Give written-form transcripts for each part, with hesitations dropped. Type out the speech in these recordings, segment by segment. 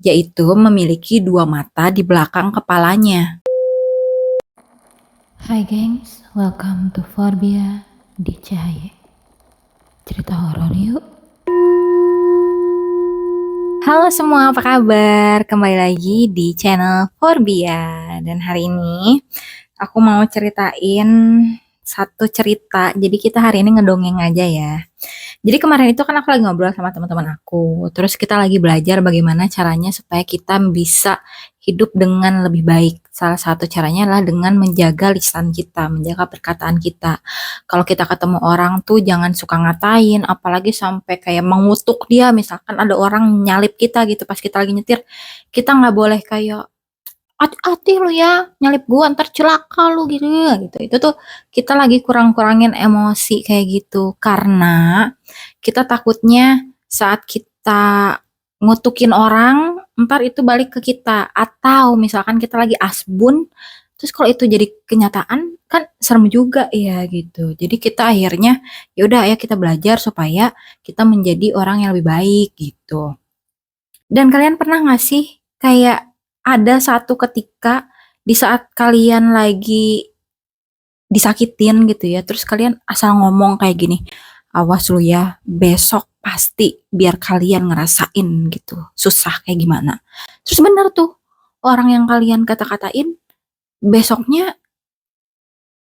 yaitu memiliki dua mata di belakang kepalanya. Hai gengs, welcome to Forbia di Cahaya. Cerita horor yuk. Halo semua, apa kabar? Kembali lagi di channel Forbia. Dan hari ini aku mau ceritain satu cerita. Jadi kita hari ini ngedongeng aja ya. Jadi kemarin itu kan aku lagi ngobrol sama teman-teman aku. Terus kita lagi belajar bagaimana caranya supaya kita bisa hidup dengan lebih baik. Salah satu caranya adalah dengan menjaga lisan kita, menjaga perkataan kita. Kalau kita ketemu orang tuh jangan suka ngatain, apalagi sampai kayak mengutuk dia. Misalkan ada orang nyalip kita gitu pas kita lagi nyetir, kita nggak boleh kayak hati-hati lu ya, nyalip gua ntar celaka lu gitu ya gitu. Itu tuh kita lagi kurang-kurangin emosi kayak gitu karena kita takutnya saat kita ngutukin orang, ntar itu balik ke kita. Atau misalkan kita lagi asbun, terus kalau itu jadi kenyataan, kan serem juga ya gitu. Jadi kita akhirnya, ya udah ya kita belajar supaya kita menjadi orang yang lebih baik gitu. Dan kalian pernah gak sih kayak ada satu ketika di saat kalian lagi disakitin gitu ya, terus kalian asal ngomong kayak gini, awas lu ya, besok pasti biar kalian ngerasain gitu, susah kayak gimana. Terus bener tuh, orang yang kalian kata-katain, besoknya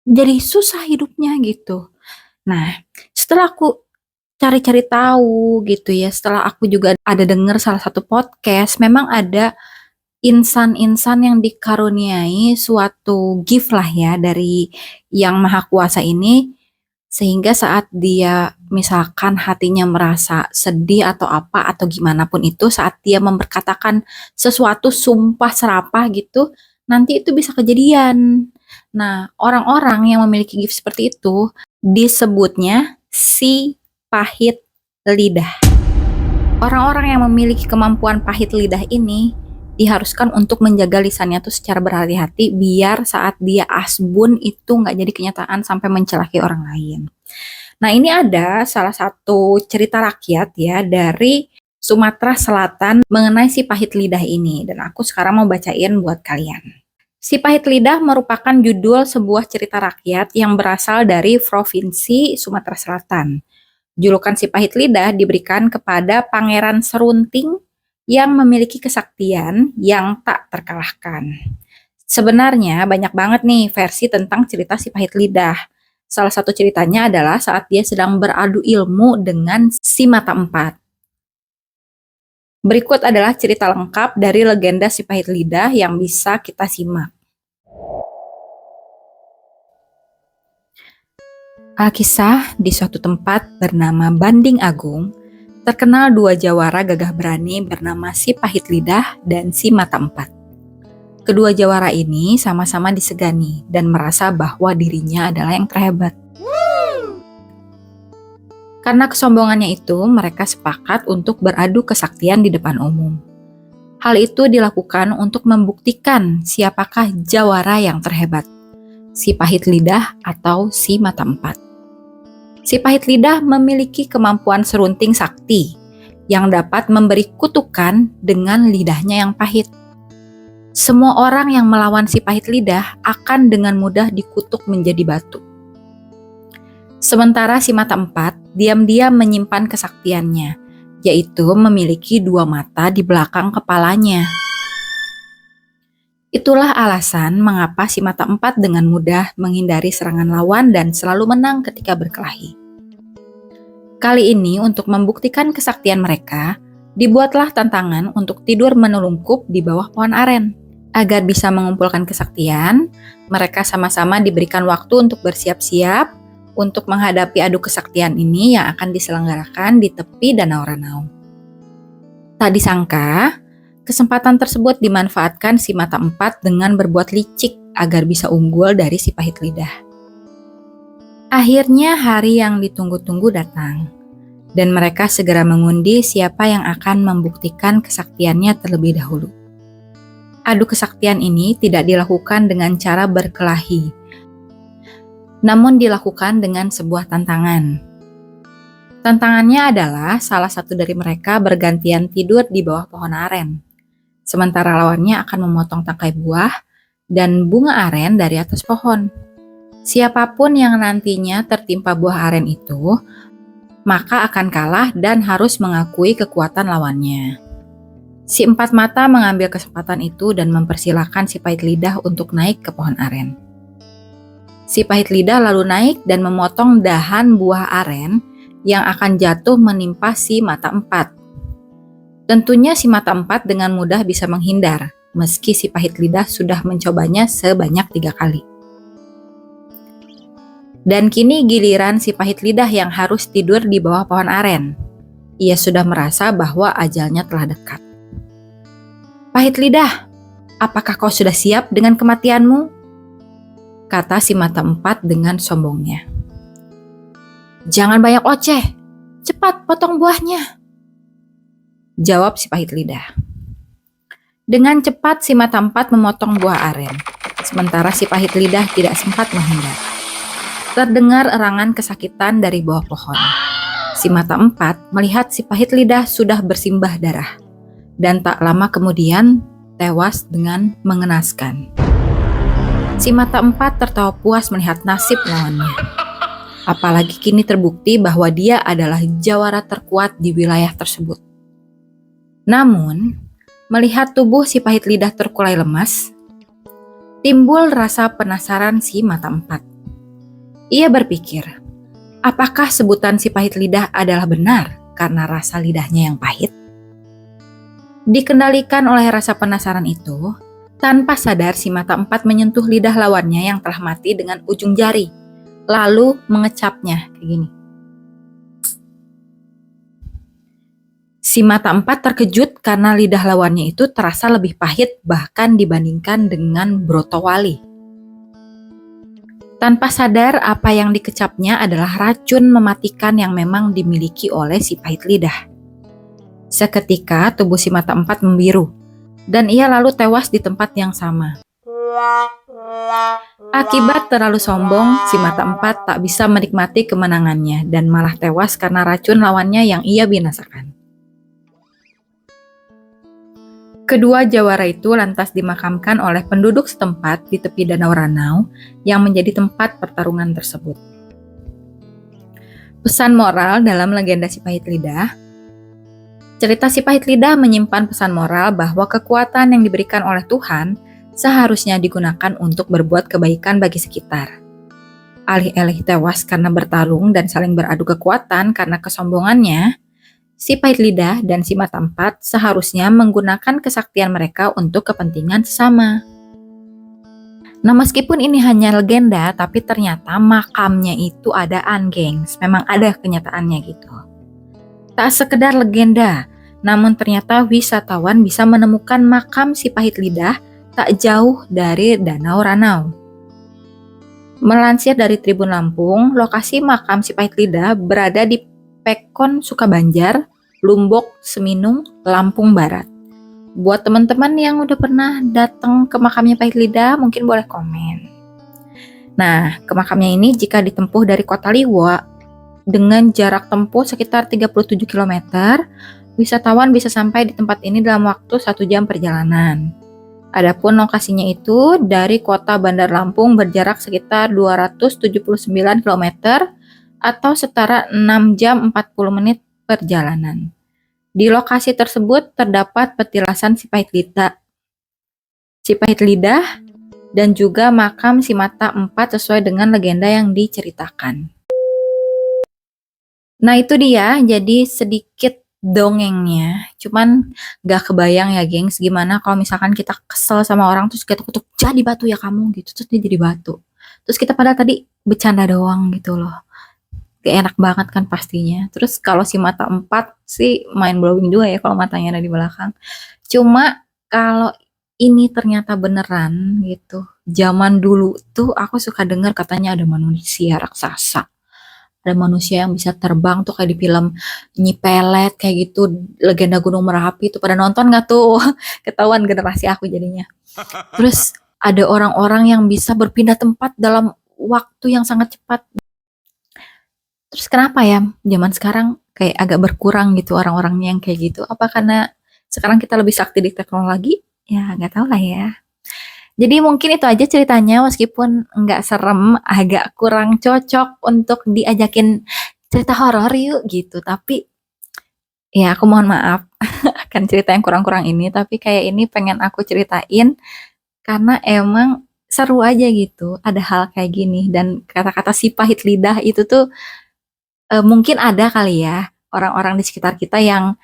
jadi susah hidupnya gitu. Nah, setelah aku cari-cari tahu gitu ya, setelah aku juga ada denger salah satu podcast, memang ada insan-insan yang dikaruniai suatu gift lah ya dari Yang Maha Kuasa ini, sehingga saat dia misalkan hatinya merasa sedih atau apa atau gimana pun itu, saat dia memperkatakan sesuatu sumpah serapah gitu, nanti itu bisa kejadian. Nah, orang-orang yang memiliki gift seperti itu disebutnya si pahit lidah. Orang-orang yang memiliki kemampuan pahit lidah ini diharuskan untuk menjaga lisannya tuh secara berhati-hati biar saat dia asbun itu nggak jadi kenyataan sampai mencelakai orang lain. Nah, ini ada salah satu cerita rakyat ya dari Sumatera Selatan mengenai si pahit lidah ini, dan aku sekarang mau bacain buat kalian. Si Pahit Lidah merupakan judul sebuah cerita rakyat yang berasal dari Provinsi Sumatera Selatan. Julukan si Pahit Lidah diberikan kepada Pangeran Serunting yang memiliki kesaktian yang tak terkalahkan. Sebenarnya banyak banget nih versi tentang cerita si Pahit Lidah. Salah satu ceritanya adalah saat dia sedang beradu ilmu dengan si Mata Empat. Berikut adalah cerita lengkap dari legenda si Pahit Lidah yang bisa kita simak. Alkisah di suatu tempat bernama Banding Agung, terkenal dua jawara gagah berani bernama si Pahit Lidah dan si Mata Empat. Kedua jawara ini sama-sama disegani dan merasa bahwa dirinya adalah yang terhebat. Karena kesombongannya itu, mereka sepakat untuk beradu kesaktian di depan umum. Hal itu dilakukan untuk membuktikan siapakah jawara yang terhebat, si Pahit Lidah atau si Mata Empat. Si Pahit Lidah memiliki kemampuan serunting sakti yang dapat memberi kutukan dengan lidahnya yang pahit. Semua orang yang melawan si Pahit Lidah akan dengan mudah dikutuk menjadi batu. Sementara si Mata Empat diam-diam menyimpan kesaktiannya, yaitu memiliki dua mata di belakang kepalanya. Itulah alasan mengapa si Mata Empat dengan mudah menghindari serangan lawan dan selalu menang ketika berkelahi. Kali ini untuk membuktikan kesaktian mereka, dibuatlah tantangan untuk tidur menelungkup di bawah pohon aren. Agar bisa mengumpulkan kesaktian, mereka sama-sama diberikan waktu untuk bersiap-siap untuk menghadapi adu kesaktian ini yang akan diselenggarakan di tepi Danau Ranau. Tak disangka, kesempatan tersebut dimanfaatkan si Mata Empat dengan berbuat licik agar bisa unggul dari si Pahit Lidah. Akhirnya hari yang ditunggu-tunggu datang, dan mereka segera mengundi siapa yang akan membuktikan kesaktiannya terlebih dahulu. Adu kesaktian ini tidak dilakukan dengan cara berkelahi, namun dilakukan dengan sebuah tantangan. Tantangannya adalah salah satu dari mereka bergantian tidur di bawah pohon aren. sementara lawannya akan memotong tangkai buah dan bunga aren dari atas pohon. Siapapun yang nantinya tertimpa buah aren itu, maka akan kalah dan harus mengakui kekuatan lawannya. Si empat mata mengambil kesempatan itu dan mempersilahkan si pahit lidah untuk naik ke pohon aren. Si pahit lidah lalu naik dan memotong dahan buah aren yang akan jatuh menimpa si mata empat. Tentunya si mata empat dengan mudah bisa menghindar, meski si pahit lidah sudah mencobanya sebanyak 3 kali. Dan kini giliran si pahit lidah yang harus tidur di bawah pohon aren. Ia sudah merasa bahwa ajalnya telah dekat. "Pahit lidah, apakah kau sudah siap dengan kematianmu?" kata si mata empat dengan sombongnya. "Jangan banyak oceh, cepat potong buahnya," jawab si pahit lidah. Dengan cepat si mata empat memotong buah aren, sementara si pahit lidah tidak sempat menghindar. Terdengar erangan kesakitan dari bawah pohon. Si mata empat melihat si pahit lidah sudah bersimbah darah, dan tak lama kemudian tewas dengan mengenaskan. Si mata empat tertawa puas melihat nasib lawannya. Apalagi kini terbukti bahwa dia adalah jawara terkuat di wilayah tersebut. Namun, melihat tubuh si pahit lidah terkulai lemas, timbul rasa penasaran si mata empat. Ia berpikir, apakah sebutan si pahit lidah adalah benar karena rasa lidahnya yang pahit? Dikendalikan oleh rasa penasaran itu, tanpa sadar si mata empat menyentuh lidah lawannya yang telah mati dengan ujung jari, lalu mengecapnya kayak gini. Si mata empat terkejut karena lidah lawannya itu terasa lebih pahit bahkan dibandingkan dengan brotowali. Tanpa sadar apa yang dikecapnya adalah racun mematikan yang memang dimiliki oleh si pahit lidah. Seketika tubuh si mata empat membiru, dan ia lalu tewas di tempat yang sama. Akibat terlalu sombong, si mata empat tak bisa menikmati kemenangannya dan malah tewas karena racun lawannya yang ia binasakan. Kedua jawara itu lantas dimakamkan oleh penduduk setempat di tepi Danau Ranau yang menjadi tempat pertarungan tersebut. Pesan moral dalam legenda si pahit lidah. Cerita si pahit lidah menyimpan pesan moral bahwa kekuatan yang diberikan oleh Tuhan seharusnya digunakan untuk berbuat kebaikan bagi sekitar. Alih-alih tewas karena bertarung dan saling beradu kekuatan karena kesombongannya, si pahit lidah dan si mata empat seharusnya menggunakan kesaktian mereka untuk kepentingan sesama. Nah, meskipun ini hanya legenda, tapi ternyata makamnya itu adaan, gengs. Memang ada kenyataannya gitu. Tak sekedar legenda, namun ternyata wisatawan bisa menemukan makam si pahit lidah tak jauh dari Danau Ranau. Melansir dari Tribun Lampung, lokasi makam si pahit lidah berada di Pekon Sukabanjar, Lumbok, Seminung, Lampung Barat. Buat teman-teman yang udah pernah datang ke makamnya pahit lidah, mungkin boleh komen. Nah, ke makamnya ini jika ditempuh dari kota Liwa, dengan jarak tempuh sekitar 37 km, wisatawan bisa sampai di tempat ini dalam waktu 1 jam perjalanan. Adapun lokasinya itu dari kota Bandar Lampung berjarak sekitar 279 km atau setara 6 jam 40 menit perjalanan. Di lokasi tersebut terdapat petilasan si pahit lidah dan juga makam si mata empat sesuai dengan legenda yang diceritakan. Nah itu dia, jadi sedikit dongengnya, cuman gak kebayang ya gengs, gimana kalau misalkan kita kesel sama orang terus kita kutuk, jadi batu ya kamu gitu, terus dia jadi batu. Terus kita padahal tadi bercanda doang gitu loh. Gak enak banget kan pastinya. Terus kalau si mata empat sih mind blowing juga ya kalau matanya ada di belakang. Cuma kalau ini ternyata beneran gitu, zaman dulu tuh aku suka dengar katanya ada manusia raksasa. Ada manusia yang bisa terbang tuh kayak di film Nyi Pelet kayak gitu, legenda Gunung Merapi tuh pada nonton gak tuh? Ketahuan generasi aku jadinya. Terus ada orang-orang yang bisa berpindah tempat dalam waktu yang sangat cepat. Terus kenapa ya zaman sekarang kayak agak berkurang gitu orang-orangnya yang kayak gitu? Apa karena sekarang kita lebih sakti di teknologi, ya nggak tahu lah ya. Jadi mungkin itu aja ceritanya, meskipun nggak serem, agak kurang cocok untuk diajakin cerita horor yuk gitu. Tapi ya aku mohon maaf akan cerita yang kurang-kurang ini, tapi kayak ini pengen aku ceritain karena emang seru aja gitu, ada hal kayak gini. Dan kata-kata si pahit lidah itu tuh mungkin ada kali ya orang-orang di sekitar kita yang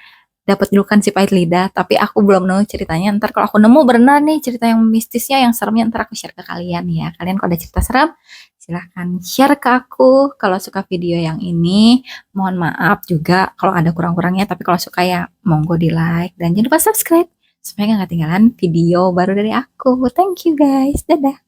dapat julukan si pahit lidah, tapi aku belum nemu ceritanya. Ntar kalau aku nemu benar nih cerita yang mistisnya, yang seremnya, ntar aku share ke kalian ya. Kalian kalau ada cerita serem, silahkan share ke aku. Kalau suka video yang ini, mohon maaf juga kalau ada kurang-kurangnya, tapi kalau suka ya monggo di like, dan jangan lupa subscribe supaya nggak ketinggalan video baru dari aku. Thank you guys, dadah.